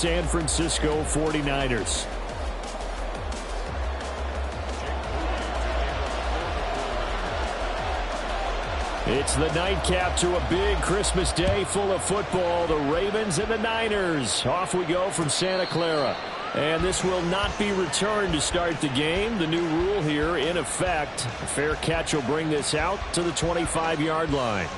San Francisco 49ers. It's the nightcap to a big Christmas day full of football. The Ravens and the Niners. Off we go from Santa Clara. And this will not be returned to start the game. The new rule here in effect. A fair catch will bring this out to the 25-yard line.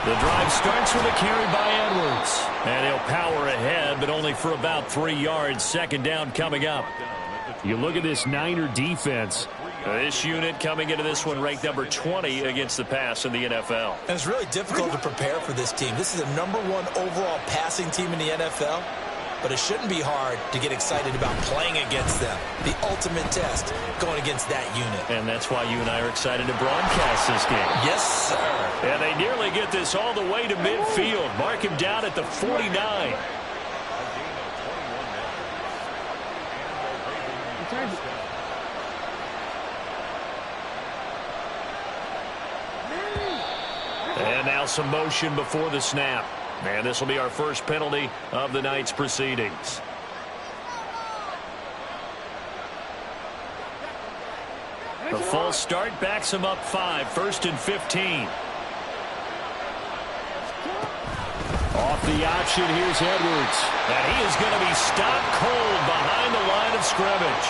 The drive starts with a carry by Edwards. And he'll power ahead, but only for about 3 yards. Second down coming up. You look at this Niner defense. This unit coming into this one ranked number 20 against the pass in the NFL. And it's really difficult to prepare for this team. This is the #1 overall passing team in the NFL. But it shouldn't be hard to get excited about playing against them. The ultimate test going against that unit. And that's why you and I are excited to broadcast this game. Yes, sir. And they nearly get this all the way to midfield. Mark him down at the 49. And now some motion before the snap. And this will be our first penalty of the night's proceedings. The false start backs him up 5, 1st and 15. Off the option, here's Edwards. And he is going to be stopped cold behind the line of scrimmage.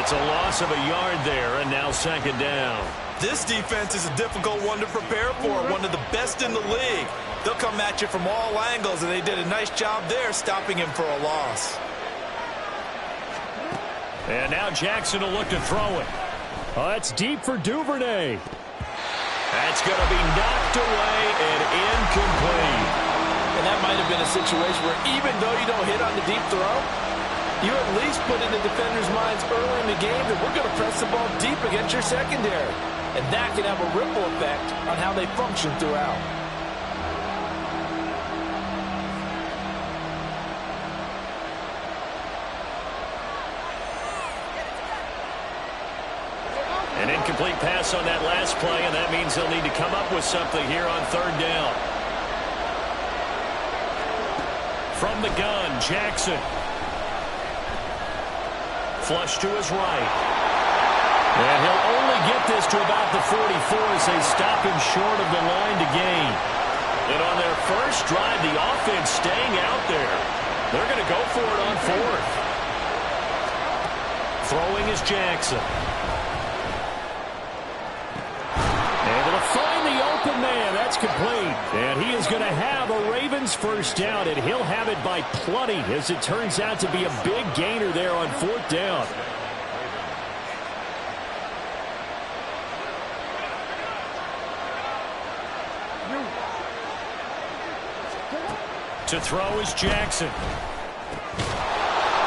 It's a loss of a yard there, and now second down. This defense is a difficult one to prepare for, one of the best in the league. They'll come at you from all angles, and they did a nice job there stopping him for a loss. And now Jackson will look to throw it. Oh, that's deep for Duvernay. That's going to be knocked away and incomplete. And that might have been a situation where even though you don't hit on the deep throw, you at least put in the defenders' minds early in the game that we're going to press the ball deep against your secondary. And that can have a ripple effect on how they function throughout. An incomplete pass on that last play, and that means they'll need to come up with something here on third down. From the gun, Jackson. Flush to his right. And he'll only get this to about the 44 as they stop him short of the line to gain. And on their first drive, the offense staying out there. They're going to go for it on 4th. Throwing is Jackson. Able to find the open man. That's complete. And he is going to have a Ravens first down, and he'll have it by plenty as it turns out to be a big gainer there on 4th down. To throw is Jackson.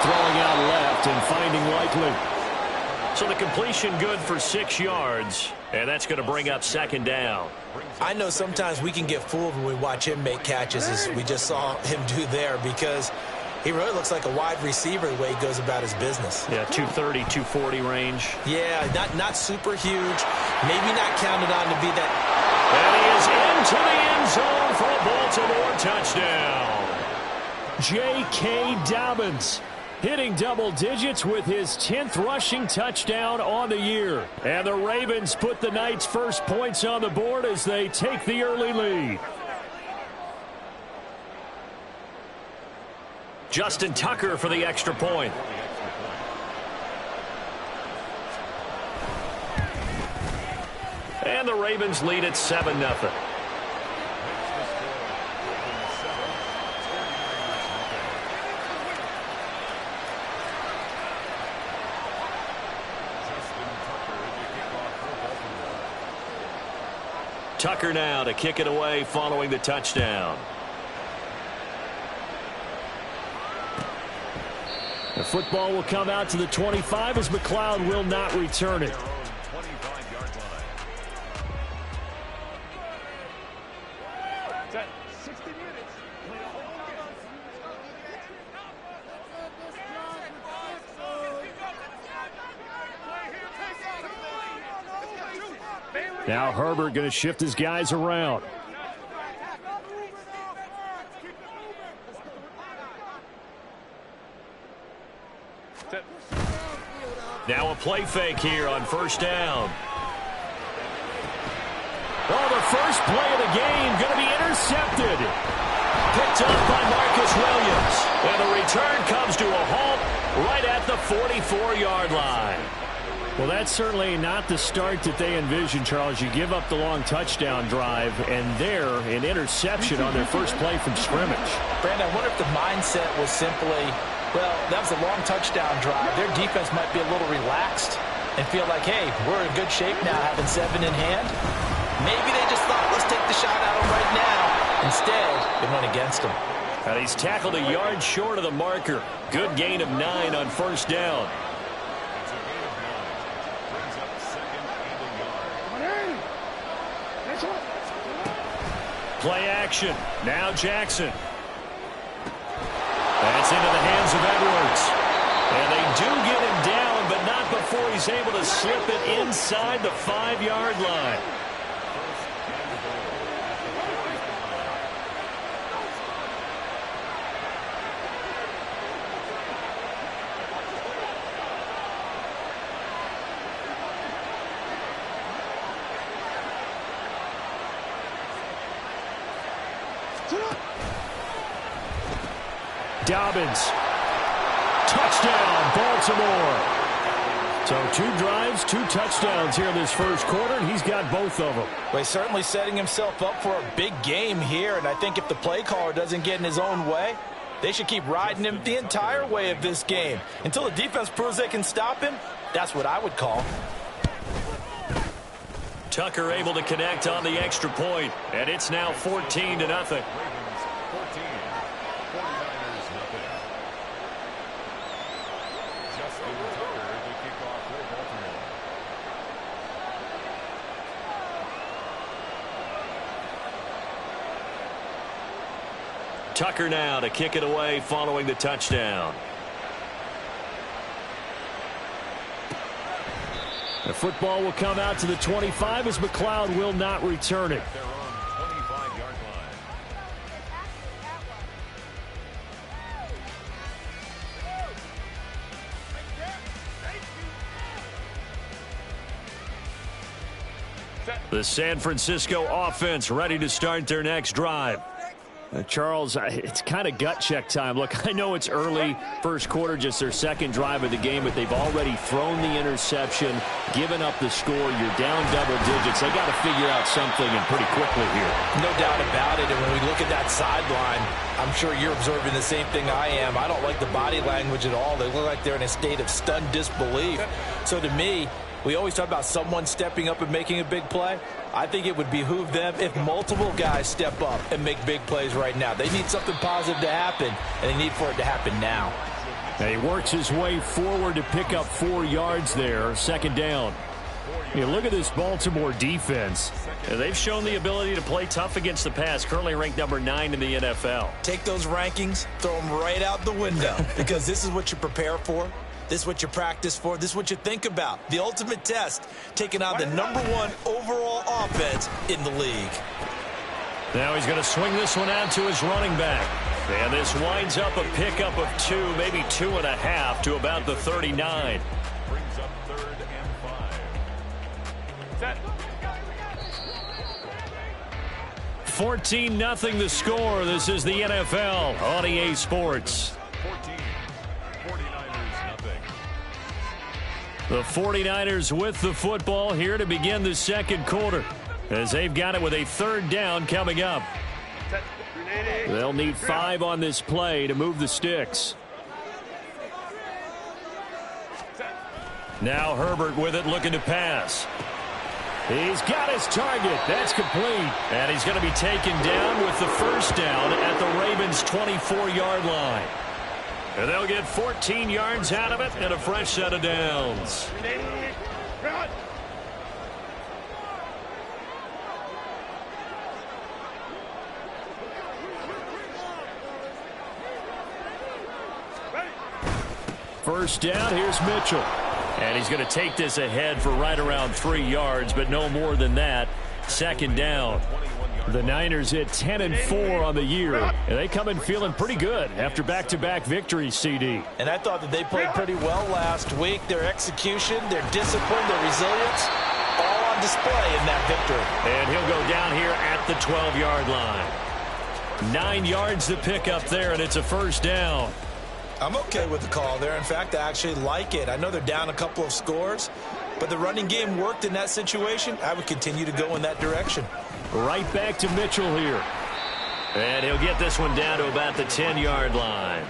Throwing out left and finding Likely. So the completion good for 6 yards, and that's going to bring up second down. I know sometimes we can get fooled when we watch him make catches, as we just saw him do there, because he really looks like a wide receiver the way he goes about his business. Yeah, 230, 240 range. Yeah, not super huge. Maybe not counted on to be that. And he is into the end zone for a Baltimore touchdown. J.K. Dobbins hitting double digits with his 10th rushing touchdown on the year. And the Ravens put the Knights' first points on the board as they take the early lead. Justin Tucker for the extra point. And the Ravens lead at 7-0. Tucker now to kick it away following the touchdown. The football will come out to the 25 as McLeod will not return it. Now Herbert going to shift his guys around. Now a play fake here on first down. Oh, the first play of the game going to be intercepted. Picked up by Marcus Williams. And the return comes to a halt right at the 44-yard line. Well, that's certainly not the start that they envisioned, Charles. You give up the long touchdown drive, and there, an interception on their first play from scrimmage. Brandon, I wonder if the mindset was simply, well, that was a long touchdown drive. Their defense might be a little relaxed and feel like, hey, we're in good shape now, having 7 in hand. Maybe they just thought, let's take the shot at him right now. Instead, it went against him. And he's tackled a yard short of the marker. Good gain of 9 on first down. Play action. Now Jackson. That's into the hands of Edwards. And they do get him down, but not before he's able to slip it inside the 5-yard line. Dobbins. Touchdown, Baltimore. So 2 drives, 2 touchdowns here in this first quarter, and he's got both of them. Well, he's certainly setting himself up for a big game here, and I think if the play caller doesn't get in his own way, they should keep riding him the entire way of this game. Until the defense proves they can stop him, that's what I would call. Tucker able to connect on the extra point, and it's now 14-0. Tucker now to kick it away following the touchdown. The football will come out to the 25 as McLeod will not return it. They're on 25-yard line. The San Francisco offense ready to start their next drive. Charles, it's kind of gut check time. Look, I know it's early, first quarter, just their second drive of the game, but they've already thrown the interception, given up the score. You're down double digits. They got to figure out something, and pretty quickly here. No doubt about it. And when we look at that sideline, I'm sure you're observing the same thing I am. I don't like the body language at all. They look like they're in a state of stunned disbelief. So to me, we always talk about someone stepping up and making a big play. I think it would behoove them if multiple guys step up and make big plays right now. They need something positive to happen, and they need for it to happen now. He works his way forward to pick up 4 yards there, second down. Look at this Baltimore defense. They've shown the ability to play tough against the pass, currently ranked number 9 in the NFL. Take those rankings, throw them right out the window, because this is what you prepare for. This is what you practice for. This is what you think about. The ultimate test, taking on the #1 overall offense in the league. Now he's going to swing this one out to his running back. And this winds up a pickup of 2, maybe 2.5 to about the 39. Brings up 3rd and 5. Set. 14-0 the score. This is the NFL on EA Sports. 14. 49ers nothing. The 49ers with the football here to begin the second quarter, as they've got it with a 3rd down coming up. They'll need 5 on this play to move the sticks. Now Herbert with it, looking to pass. He's got his target. That's complete. And he's going to be taken down with the first down at the Ravens' 24-yard line. And they'll get 14 yards out of it and a fresh set of downs. first down. Here's Mitchell. And he's going to take this ahead for right around 3 yards, but no more than that. Second down. The Niners hit 10-4 on the year, and they come in feeling pretty good after back-to-back victories, CD. And I thought that they played pretty well last week. Their execution, their discipline, their resilience, all on display in that victory. And he'll go down here at the 12-yard line. 9 yards to pick up there, and it's a first down. I'm okay with the call there. In fact, I actually like it. I know they're down a couple of scores, but the running game worked in that situation. I would continue to go in that direction. Right back to Mitchell here. And he'll get this one down to about the 10-yard line.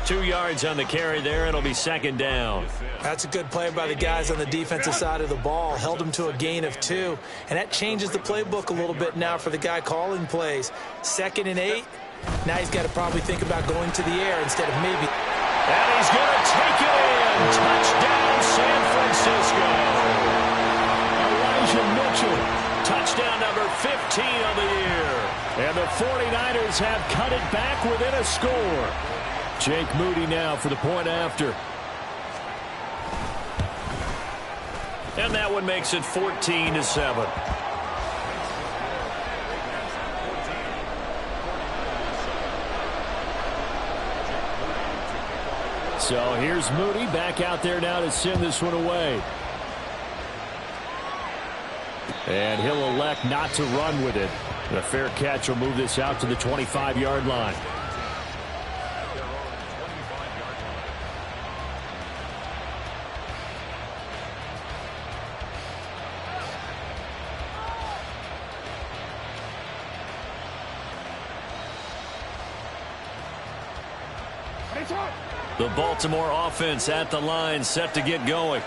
2 yards on the carry there. It'll be second down. That's a good play by the guys on the defensive side of the ball. Held them to a gain of 2. And that changes the playbook a little bit now for the guy calling plays. 2nd and 8. Now he's got to probably think about going to the air instead of maybe. And he's going to take it in. Touchdown, San Francisco. Elijah Mitchell. Touchdown number 15 on the year. And the 49ers have cut it back within a score. Jake Moody now for the point after. And that one makes it 14-7. So here's Moody back out there now to send this one away. And he'll elect not to run with it. The fair catch will move this out to the 25-yard line. The Baltimore offense at the line, set to get going.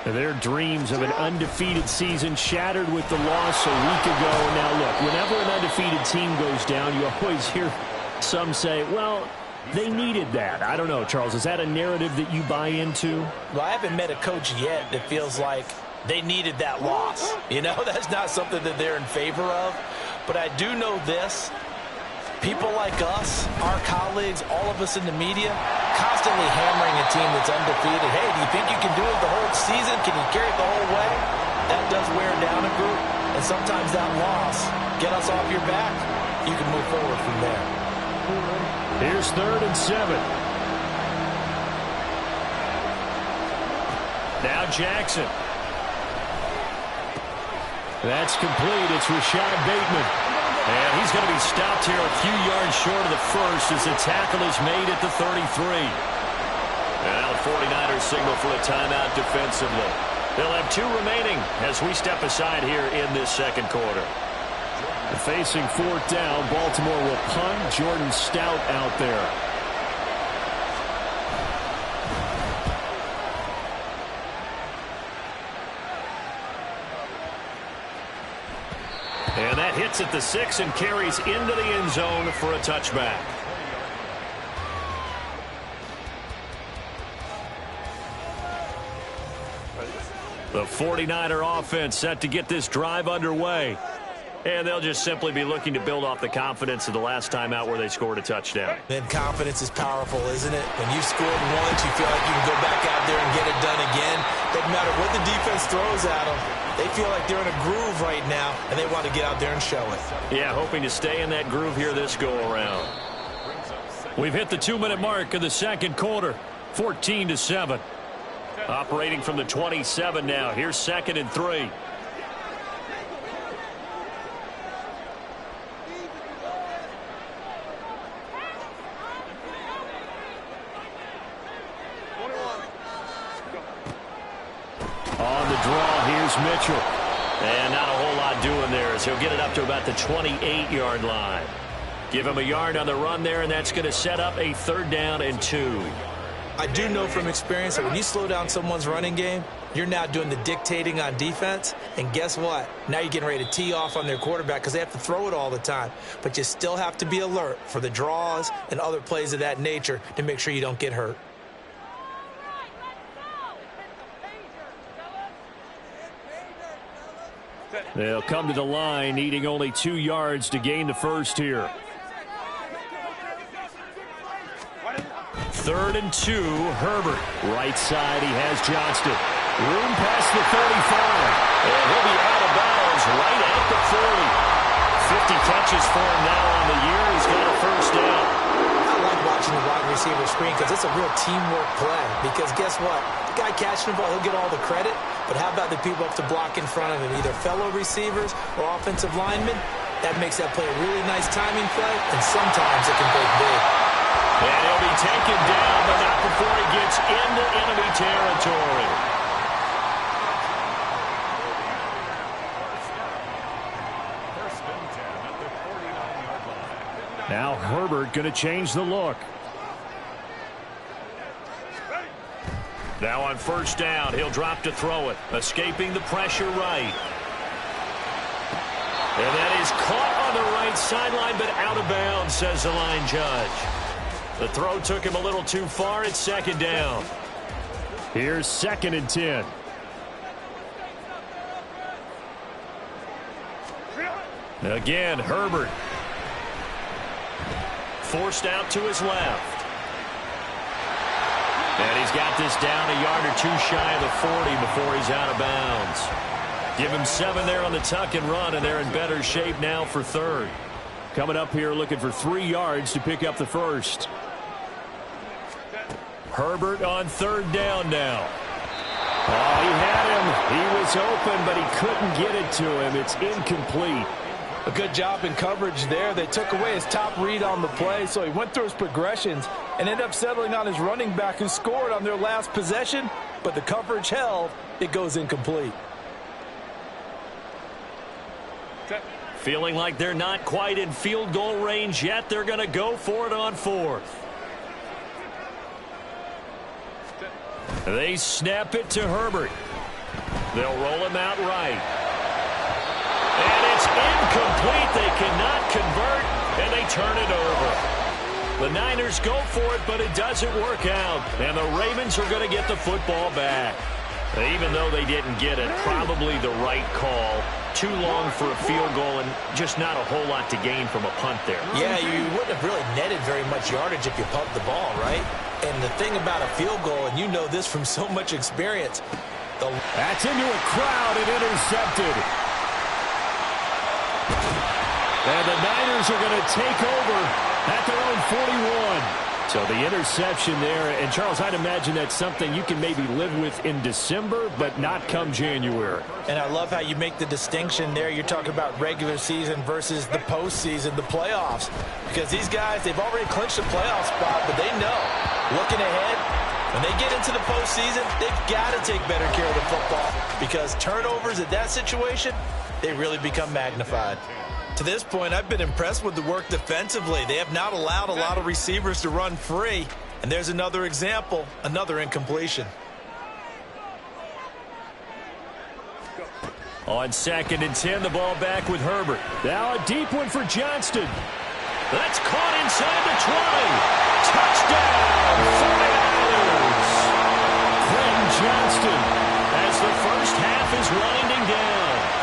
Their dreams of an undefeated season shattered with the loss a week ago. Now, look, whenever an undefeated team goes down, you always hear some say, well, they needed that. I don't know, Charles. Is that a narrative that you buy into? Well, I haven't met a coach yet that feels like they needed that loss. You know, that's not something that they're in favor of. But I do know this. People like us, our colleagues, all of us in the media, constantly hammering a team that's undefeated. Hey, do you think you can do it the whole season? Can you carry it the whole way? That does wear down a group. And sometimes that loss, get us off your back. You can move forward from there. Here's 3rd and 7. Now Jackson. That's complete. It's Rashad Bateman. And he's going to be stopped here a few yards short of the first as the tackle is made at the 33. And now the 49ers signal for a timeout defensively. They'll have 2 remaining as we step aside here in this second quarter. Facing 4th down, Baltimore will punt. Jordan Stout out there. And that hits at the 6 and carries into the end zone for a touchback. The 49er offense set to get this drive underway. And they'll just simply be looking to build off the confidence of the last time out where they scored a touchdown. Then confidence is powerful, isn't it? When you've scored once, you feel like you can go back out there and get it done again. Doesn't matter what the defense throws at them. They feel like they're in a groove right now, and they want to get out there and show it. Yeah, hoping to stay in that groove here this go-around. We've hit the 2-minute mark of the second quarter, 14-7. Operating from the 27 now. Here's 2nd and 3. On the draw, here's Mitchell. And not a whole lot doing there as he'll get it up to about the 28-yard line. Give him a yard on the run there, and that's going to set up a 3rd down and 2. I do know from experience that when you slow down someone's running game, you're now doing the dictating on defense. And guess what? Now you're getting ready to tee off on their quarterback because they have to throw it all the time. But you still have to be alert for the draws and other plays of that nature to make sure you don't get hurt. They'll come to the line, needing only 2 yards to gain the first here. 3rd and 2, Herbert. Right side, he has Johnston. Room past the 35. And he'll be out of bounds right at the 40. 50 catches for him now on the year. He's got a first down. I like watching the wide receiver screen because it's a real teamwork play. Because guess what? The guy catching the ball, he'll get all the credit. But how about the people up to block in front of him, either fellow receivers or offensive linemen? That makes that play a really nice timing play, and sometimes it can break big. And he'll be taken down, but not before he gets into enemy territory. Now Herbert going to change the look. Now on first down, he'll drop to throw it, escaping the pressure right. And that is caught on the right sideline, but out of bounds, says the line judge. The throw took him a little too far. It's 2nd down. Here's 2nd and 10. Again, Herbert. Forced out to his left. And he's got this down a yard or two shy of the 40 before he's out of bounds. Give him 7 there on the tuck and run, and they're in better shape now for 3rd. Coming up here looking for 3 yards to pick up the first. Herbert on 3rd down now. Oh, he had him. He was open, but he couldn't get it to him. It's incomplete. A good job in coverage there. They took away his top read on the play, so he went through his progressions and ended up settling on his running back who scored on their last possession, but the coverage held. It goes incomplete. Feeling like they're not quite in field goal range yet. They're going to go for it on 4th. They snap it to Herbert. They'll roll him out right. And it's incomplete. They cannot convert, and they turn it over. The Niners go for it, but it doesn't work out. And the Ravens are going to get the football back. Even though they didn't get it, probably the right call. Too long for a field goal and just not a whole lot to gain from a punt there. Yeah, you wouldn't have really netted very much yardage if you pumped the ball, right? And the thing about a field goal, and you know this from so much experience. That's into a crowd and intercepted. And the Niners are going to take over at their own 41. So the interception there, and Charles, I'd imagine that's something you can maybe live with in December, but not come January. And I love how you make the distinction there. You're talking about regular season versus the postseason, the playoffs. Because these guys, they've already clinched a playoff spot, but they know, looking ahead, when they get into the postseason, they've got to take better care of the football. Because turnovers at that situation, they really become magnified. To this point, I've been impressed with the work defensively. They have not allowed a lot of receivers to run free. And there's another example, another incompletion. On 2nd and 10, the ball back with Herbert. Now a deep one for Johnston. That's caught inside the 20. Touchdown, 49ers. Quinn Johnston as the first half is winding down.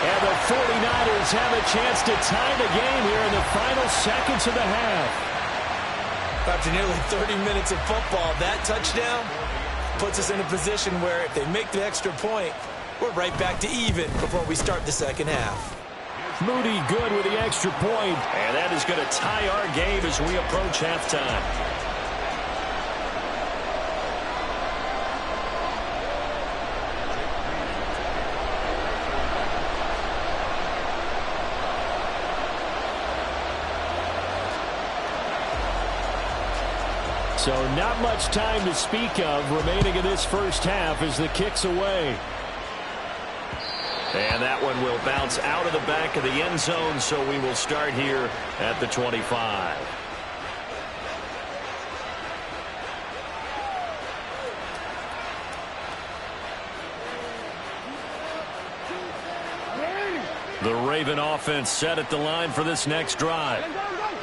And the 49ers have a chance to tie the game here in the final seconds of the half. After nearly 30 minutes of football, that touchdown puts us in a position where if they make the extra point, we're right back to even before we start the second half. Moody good with the extra point. And that is going to tie our game as we approach halftime. So not much time to speak of remaining in this first half as the kick's away. And that one will bounce out of the back of the end zone, so we will start here at the 25. The Raven offense set at the line for this next drive.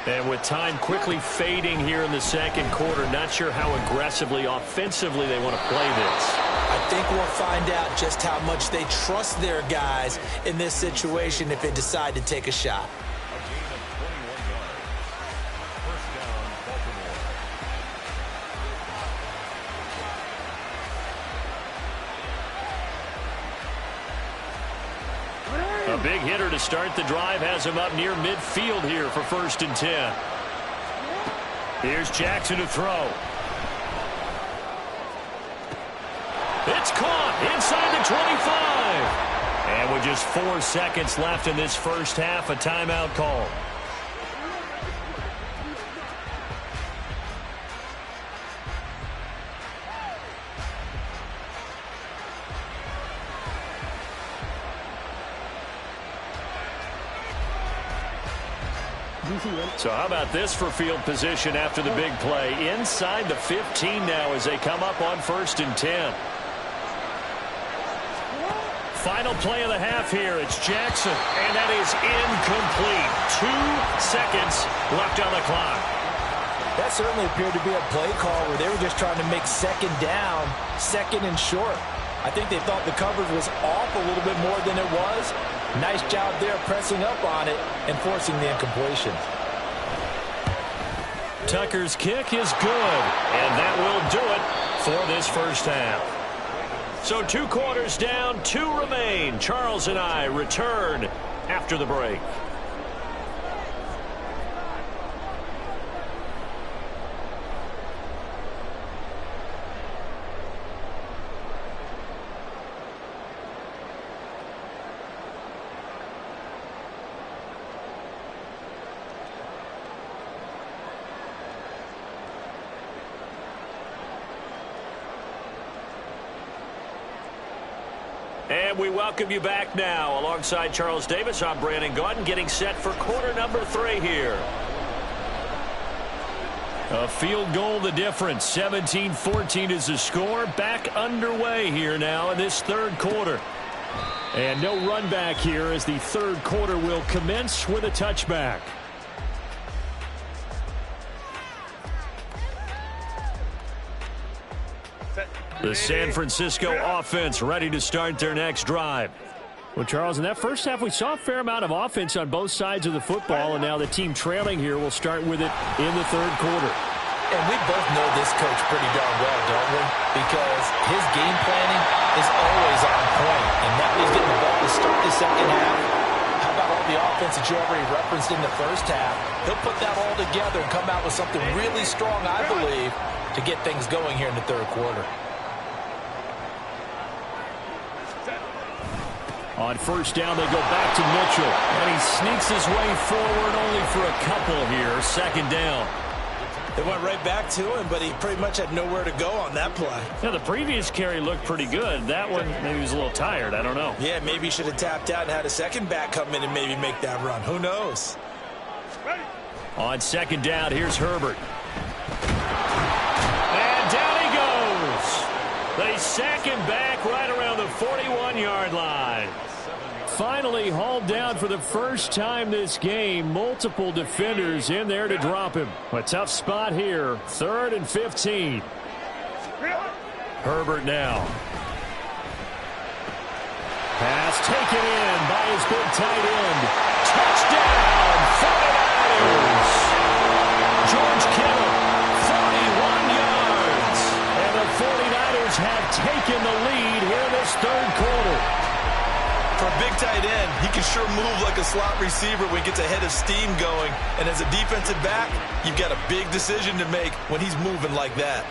And with time quickly fading here in the second quarter, not sure how aggressively, offensively they want to play this. I think we'll find out just how much they trust their guys in this situation if they decide to take a shot. big hitter to start the drive has him up near midfield here for 1st and 10. Here's Jackson to throw. It's caught inside the 25. And with just 4 seconds left in this first half, a timeout call. So how about this for field position after the big play? Inside the 15 now as they come up on 1st and 10. Final play of the half here. It's Jackson, and that is incomplete. 2 seconds left on the clock. That certainly appeared to be a play call where they were just trying to make 2nd down, 2nd and short. I think they thought the coverage was off a little bit more than it was. Nice job there pressing up on it and forcing the incompletion. Tucker's kick is good, and that will do it for this first half. So 2 quarters down, 2 remain. Charles and I return after the break. And we welcome you back now. Alongside Charles Davis, I'm Brandon Gaudin, getting set for quarter number 3 here. A field goal the difference. 17-14 is the score. Back underway here now in this 3rd quarter. And no run back here as the 3rd quarter will commence with a touchback. The San Francisco offense ready to start their next drive. Well, Charles, in that first half, we saw a fair amount of offense on both sides of the football, and now the team trailing here will start with it in the 3rd quarter. And we both know this coach pretty darn well, don't we? Because his game planning is always on point, and now he's getting the ball to start the 2nd half. How about all the offense that you already referenced in the first half? He'll put that all together and come out with something really strong, I believe, to get things going here in the 3rd quarter. On 1st down, they go back to Mitchell. And he sneaks his way forward only for a couple here. 2nd down. They went right back to him, but he pretty much had nowhere to go on that play. Yeah, the previous carry looked pretty good. That one, maybe he was a little tired. I don't know. Yeah, maybe he should have tapped out and had a second back come in and maybe make that run. Who knows? On 2nd down, here's Herbert. And down he goes. They sack him back right around the 41-yard line. Finally hauled down for the first time this game. Multiple defenders in there to drop him. A tough spot here. 3rd and 15. Herbert now. Pass taken in by his big tight end. Touchdown, 49ers. George Kittle, 41 yards. And the 49ers have taken the lead here in this 3rd quarter. For a big tight end, he can sure move like a slot receiver when he gets a head of steam going. And as a defensive back, you've got a big decision to make when he's moving like that.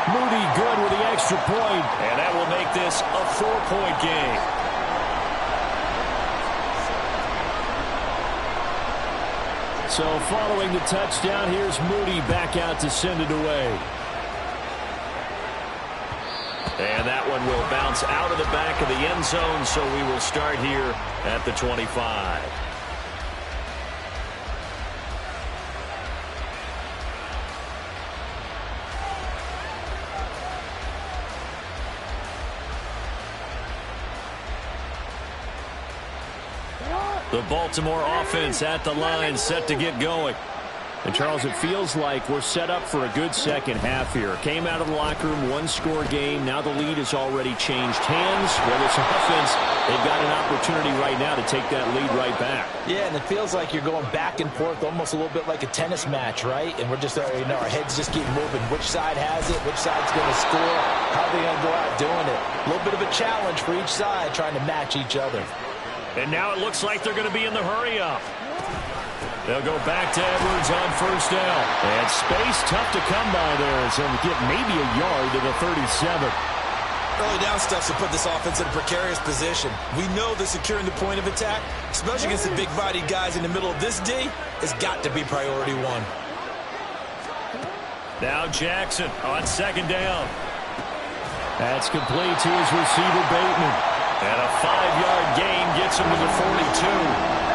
Moody good with the extra point. And that will make this a 4-point game. So following the touchdown, here's Moody back out to send it away. And that one will bounce out of the back of the end zone, so we will start here at the 25. The Baltimore offense at the line, set to get going. And, Charles, it feels like we're set up for a good second half here. Came out of the locker room, one-score game. Now the lead has already changed hands. Well, this offense, they've got an opportunity right now to take that lead right back. Yeah, and it feels like you're going back and forth almost a little bit like a tennis match, right? And we're just, our heads just keep moving. Which side has it? Which side's going to score? How are they going to go out doing it? A little bit of a challenge for each side trying to match each other. And now it looks like they're going to be in the hurry-up. They'll go back to Edwards on first down. And space tough to come by there as they'll get maybe a yard to the 37. Early down stuff to put this offense in a precarious position. We know that securing the point of attack, especially against the big-bodied guys in the middle of this D, has got to be priority one. Now Jackson on second down. That's complete to his receiver, Bateman. And a 5-yard gain gets him to the 42.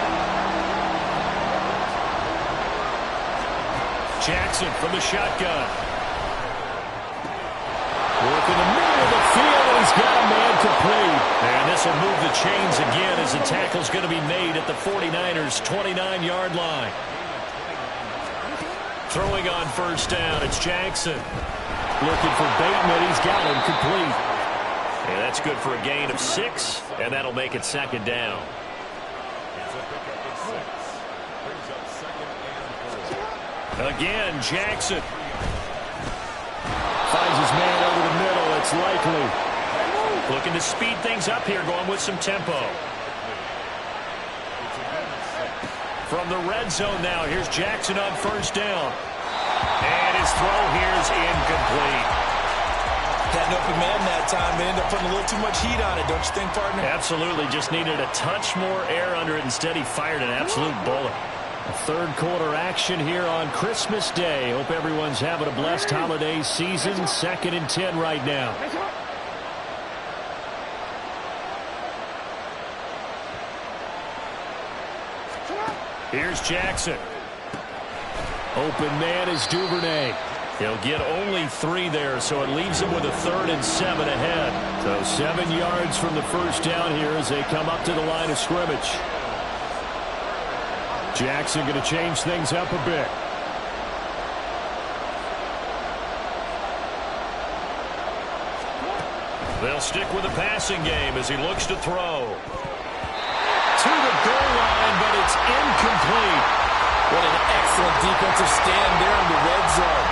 Jackson from the shotgun. Work in the middle of the field, and he's got a man complete. And this will move the chains again as the tackle's going to be made at the 49ers' 29-yard line. Throwing on first down, it's Jackson. Looking for Bateman, he's got him complete. And that's good for a gain of 6, and that'll make it second down. Again, Jackson. Finds his man over the middle. It's likely. Looking to speed things up here, going with some tempo. From the red zone now, here's Jackson on first down. And his throw here is incomplete. Had an open man that time, but ended up putting a little too much heat on it, don't you think, partner? Absolutely. Just needed a touch more air under it. Instead, he fired an absolute bullet. Third quarter action here on Christmas Day. Hope everyone's having a blessed holiday season. 2nd and 10 right now. Here's Jackson. Open man is Duvernay. He'll get only 3 there, so it leaves him with a 3rd and 7 ahead. So 7 yards from the first down here as they come up to the line of scrimmage. Jackson going to change things up a bit. They'll stick with the passing game as he looks to throw. To the goal line, but it's incomplete. What an excellent defensive stand there in the red zone.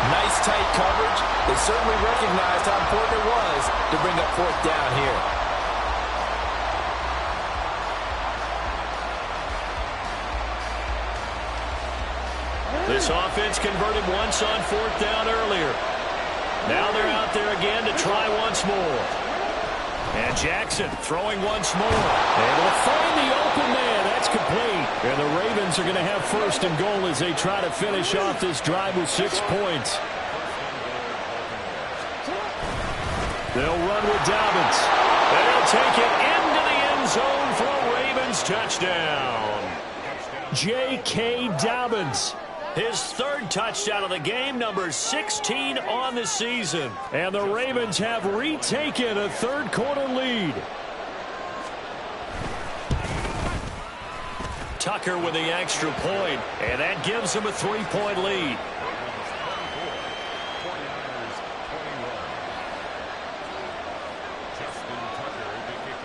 Nice tight coverage. They certainly recognized how important it was to bring up 4th down here. This offense converted once on 4th down earlier. Now they're out there again to try once more. And Jackson throwing once more. And they'll find the open man. That's complete. And the Ravens are going to have 1st and goal as they try to finish off this drive with 6 points. They'll run with Dobbins. And they'll take it into the end zone for a Ravens touchdown. J.K. Dobbins. His 3rd touchdown of the game, number 16 on the season. And the Ravens have retaken a 3rd quarter lead. Tucker with the extra point, and that gives him a 3-point lead.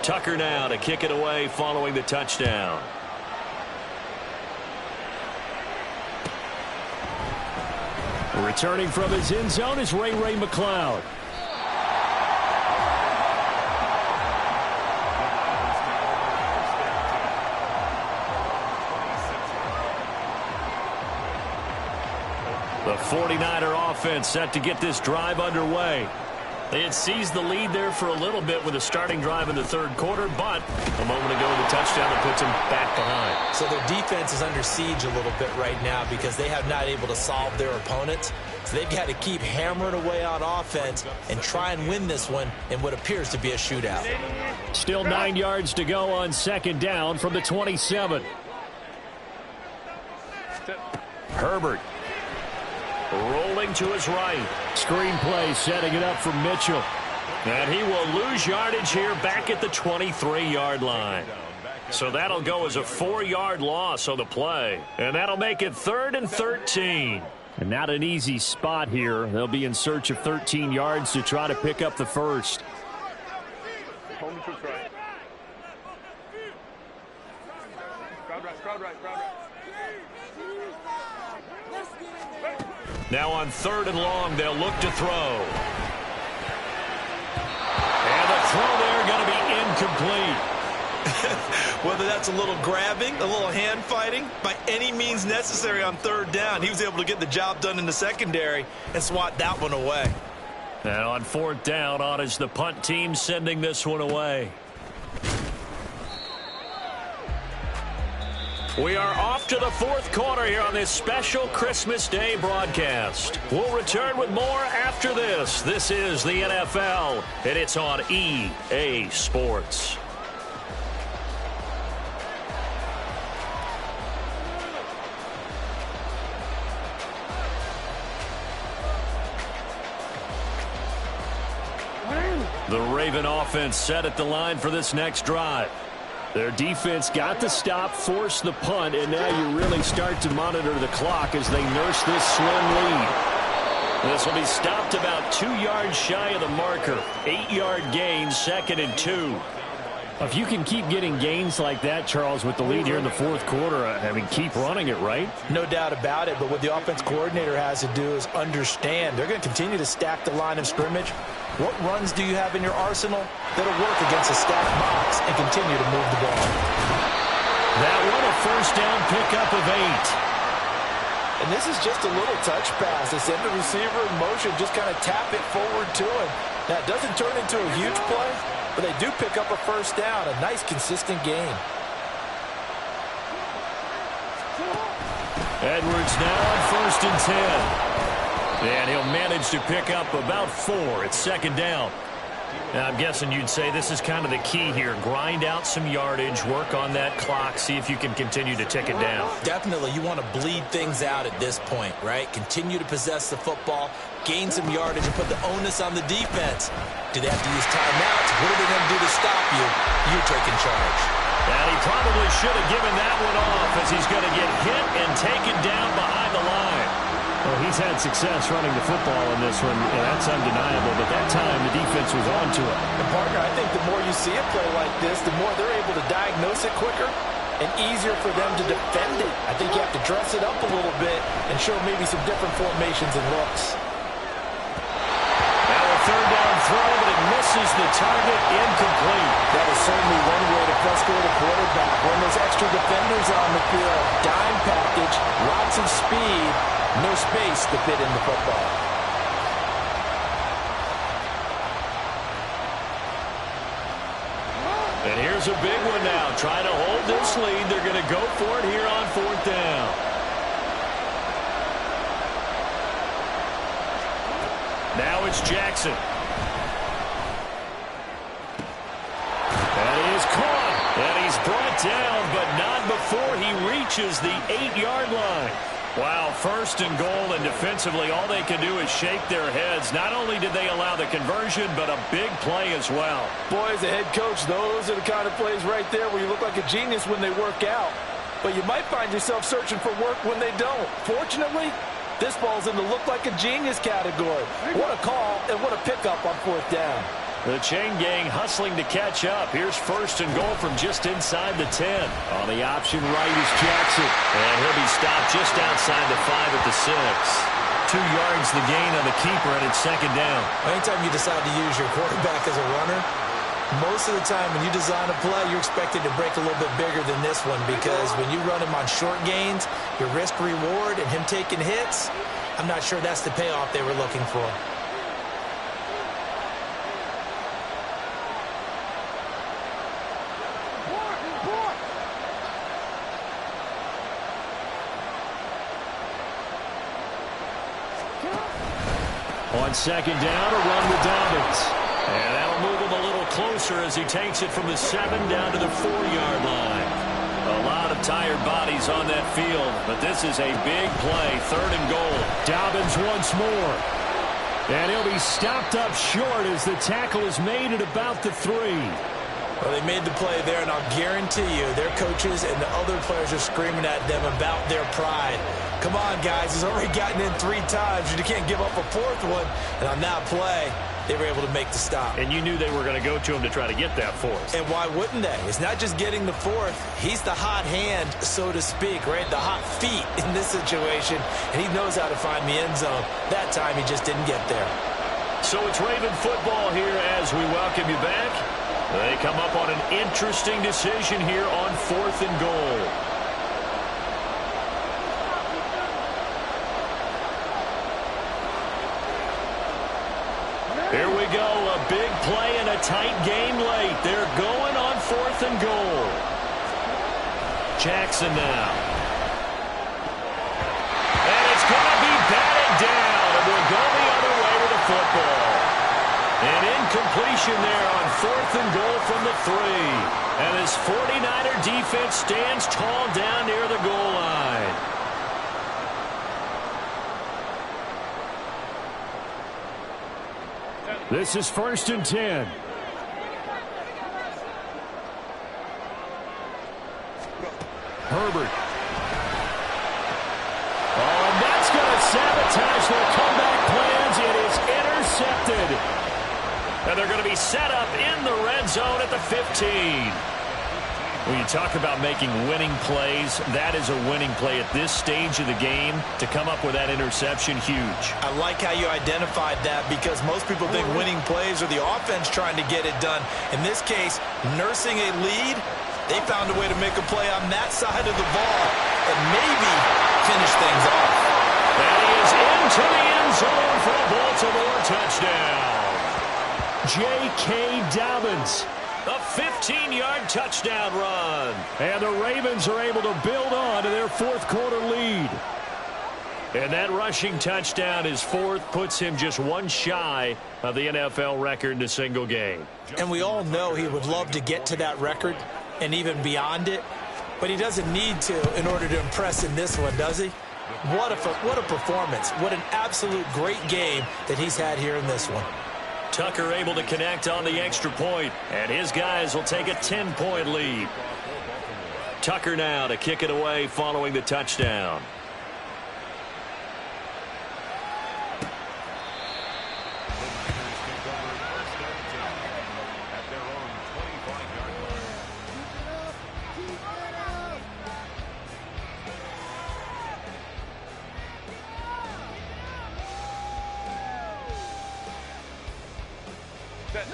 Tucker now to kick it away following the touchdown. Returning from his end zone is Ray McCloud. The 49er offense set to get this drive underway. They had seized the lead there for a little bit with a starting drive in the 3rd quarter, but a moment ago the touchdown that puts them back behind. So their defense is under siege a little bit right now because they have not able to solve their opponents. So they've got to keep hammering away on offense and try and win this one in what appears to be a shootout. Still 9 yards to go on 2nd down from the 27. Herbert. Rolling to his right. Screen play setting it up for Mitchell. And he will lose yardage here back at the 23-yard line. So that'll go as a 4-yard loss on the play. And that'll make it 3rd and 13. And not an easy spot here. They'll be in search of 13 yards to try to pick up the first. Now on 3rd and long, they'll look to throw. And the throw there going to be incomplete. Whether that's a little grabbing, a little hand fighting, by any means necessary on 3rd down, he was able to get the job done in the secondary and swat that one away. And on 4th down, on is the punt team sending this one away. We are off to the 4th quarter here on this special Christmas Day broadcast. We'll return with more after this. This is the NFL, and it's on EA Sports. The Raven offense set at the line for this next drive. Their defense got the stop, forced the punt, and now you really start to monitor the clock as they nurse this slim lead. This will be stopped about 2 yards shy of the marker. 8-yard gain, 2nd and 2. If you can keep getting gains like that, Charles, with the lead here in the 4th quarter, I mean, keep running it, right? No doubt about it, but what the offense coordinator has to do is understand they're going to continue to stack the line of scrimmage. What runs do you have in your arsenal that'll work against a stacked box and continue to move the ball? That one a 1st down pickup of 8. And this is just a little touch pass. They send the receiver in motion, just kind of tap it forward to him. Now, it doesn't turn into a huge play, but they do pick up a 1st down, a nice, consistent gain. Edwards now on 1st and 10. And he'll manage to pick up about 4 at 2nd down. Now, I'm guessing you'd say this is kind of the key here. Grind out some yardage, work on that clock, see if you can continue to tick it down. Definitely, you want to bleed things out at this point, right? Continue to possess the football, gain some yardage, and put the onus on the defense. Do they have to use timeouts? What are they going to do to stop you? You're taking charge. And he probably should have given that one off as he's going to get hit and taken down behind the line. Well, he's had success running the football in this one, and that's undeniable. But that time, the defense was on to it. And, partner, I think the more you see a play like this, the more they're able to diagnose it quicker and easier for them to defend it. I think you have to dress it up a little bit and show maybe some different formations and looks. Now a 3rd down throw, but it misses the target, incomplete. That is certainly one way to frustrate a quarterback. When there's extra defenders on the field, dime package, lots of speed, no space to fit in the football. And here's a big one now. Trying to hold this lead. They're going to go for it here on 4th down. Now it's Jackson. And he is caught. And he's brought down, but not before he reaches the 8-yard line. Wow, 1st and goal, and defensively, all they can do is shake their heads. Not only did they allow the conversion, but a big play as well. Boy, as a head coach, those are the kind of plays right there where you look like a genius when they work out. But you might find yourself searching for work when they don't. Fortunately, this falls in the look like a genius category. What a call and what a pickup on 4th down. The chain gang hustling to catch up. Here's 1st and goal from just inside the 10. On the option right is Jackson. And he'll be stopped just outside the 5 at the 6. 2 yards the gain on the keeper, and it's 2nd down. Anytime you decide to use your quarterback as a runner, most of the time when you design a play, you're expected to break a little bit bigger than this one, because when you run him on short gains, your risk-reward and him taking hits, I'm not sure that's the payoff they were looking for. On 2nd down, a run with Dobbins. And that'll move him a little closer as he takes it from the 7 down to the 4-yard line. A lot of tired bodies on that field, but this is a big play, 3rd and goal. Dobbins once more. And he'll be stopped up short as the tackle is made at about the 3. Well, they made the play there, and I'll guarantee you their coaches and the other players are screaming at them about their pride. Come on, guys. He's already gotten in 3 times. You can't give up a 4th one. And on that play, they were able to make the stop. And you knew they were going to go to him to try to get that 4th. And why wouldn't they? It's not just getting the 4th. He's the hot hand, so to speak, right? The hot feet in this situation. And he knows how to find the end zone. That time, he just didn't get there. So it's Raven football here as we welcome you back. They come up on an interesting decision here on 4th and goal. Here we go, a big play and a tight game late. They're going on 4th and goal. Jackson now. And it's going to be batted down, and we'll go the other way with the football. An incompletion there on 4th and goal from the 3. And this 49er defense stands tall down near the goal line. This is 1st and 10. Herbert. Oh, and that's going to sabotage their comeback plans. It is intercepted. And they're going to be set up in the red zone at the 15. When you talk about making winning plays, that is a winning play at this stage of the game. To come up with that interception, huge. I like how you identified that because most people think winning plays are the offense trying to get it done. In this case, nursing a lead, they found a way to make a play on that side of the ball and maybe finish things off. And he is into the end zone for a Baltimore touchdown. J.K. Dobbins. A 15-yard touchdown run. And the Ravens are able to build on to their 4th quarter lead. And that rushing touchdown, his 4th, puts him just 1 shy of the NFL record in a single game. And we all know he would love to get to that record and even beyond it. But he doesn't need to in order to impress in this one, does he? What a performance. What an absolute great game that he's had here in this one. Tucker able to connect on the extra point, and his guys will take a 10-point lead. Tucker now to kick it away following the touchdown.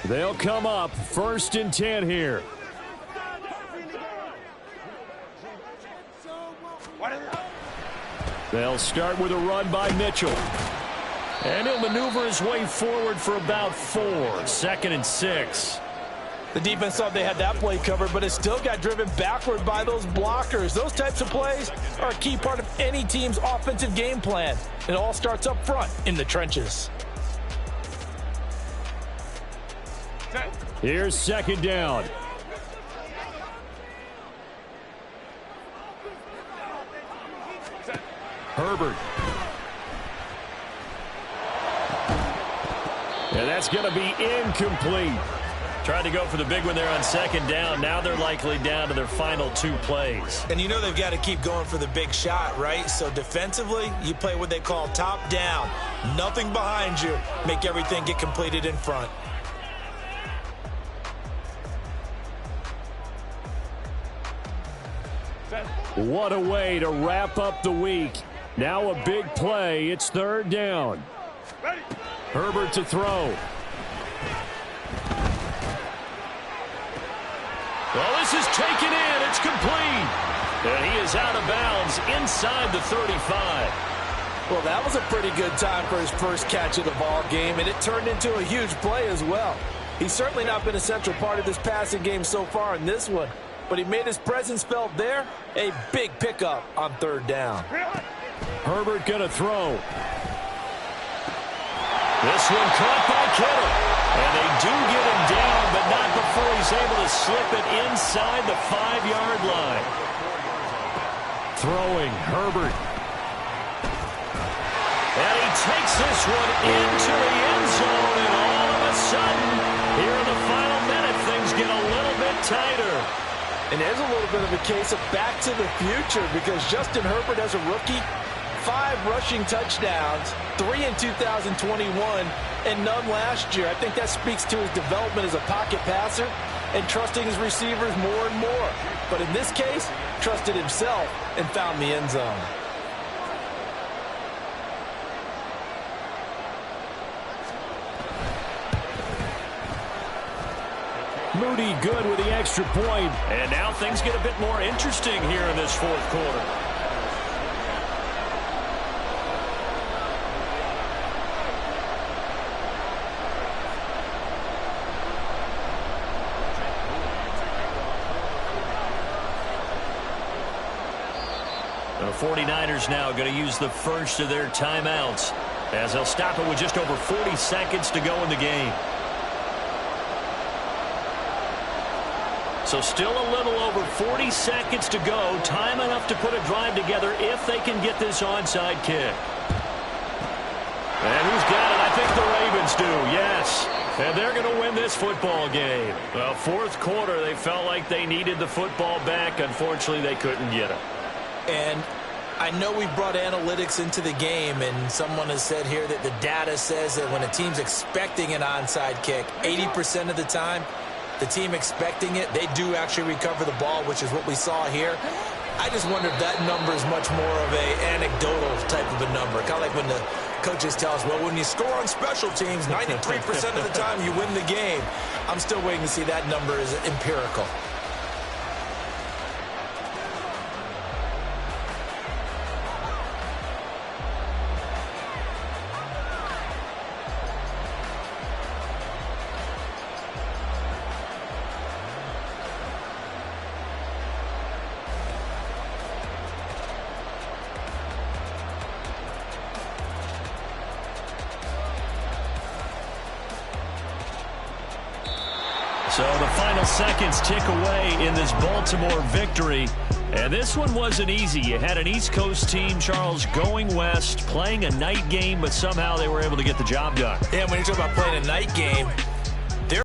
They'll come up 1st and 10 here. They'll start with a run by Mitchell. And he'll maneuver his way forward for about 4. 2nd and 6. The defense thought they had that play covered, but it still got driven backward by those blockers. Those types of plays are a key part of any team's offensive game plan. It all starts up front in the trenches. Here's 2nd down. Herbert. And that's going to be incomplete. Tried to go for the big one there on 2nd down. Now they're likely down to their final 2 plays. And you know they've got to keep going for the big shot, right? So defensively, you play what they call top down. Nothing behind you. Make everything get completed in front. What a way to wrap up the week. Now a big play. It's 3rd down. Herbert to throw. Well, this is taken in. It's complete. And he is out of bounds inside the 35. Well, that was a pretty good time for his first catch of the ball game, and it turned into a huge play as well. He's certainly not been a central part of this passing game so far in this one, but he made his presence felt there. A big pickup on 3rd down. Herbert going to throw. This one caught by Kittle. And they do get him down, but not before he's able to slip it inside the 5-yard line. Throwing, Herbert. And he takes this one into the end zone, and all of a sudden, here in the final minute, things get a little bit tighter. And there's a little bit of a case of back to the future because Justin Herbert, as a rookie, 5 rushing touchdowns, 3 in 2021, and none last year. I think that speaks to his development as a pocket passer and trusting his receivers more and more. But in this case, trusted himself and found the end zone. Moody good with the extra point. And now things get a bit more interesting here in this fourth quarter. The 49ers now going to use the first of their timeouts as they'll stop it with just over 40 seconds to go in the game. So still a little over 40 seconds to go. Time enough to put a drive together if they can get this onside kick. And who's got it? I think the Ravens do, yes. And they're going to win this football game. Well, fourth quarter, they felt like they needed the football back. Unfortunately, they couldn't get it. And I know we brought analytics into the game, and someone has said here that the data says that when a team's expecting an onside kick, 80% of the time, the team expecting it, they do actually recover the ball, which is what we saw here. I just wonder if that number is much more of a anecdotal type of a number. Kind of like when the coaches tell us, well, when you score on special teams, 93% of the time you win the game. I'm still waiting to see that number is empirical. So the final seconds tick away in this Baltimore victory. And this one wasn't easy. You had an East Coast team, Charles, going west, playing a night game, but somehow they were able to get the job done. Yeah, when you talk about playing a night game,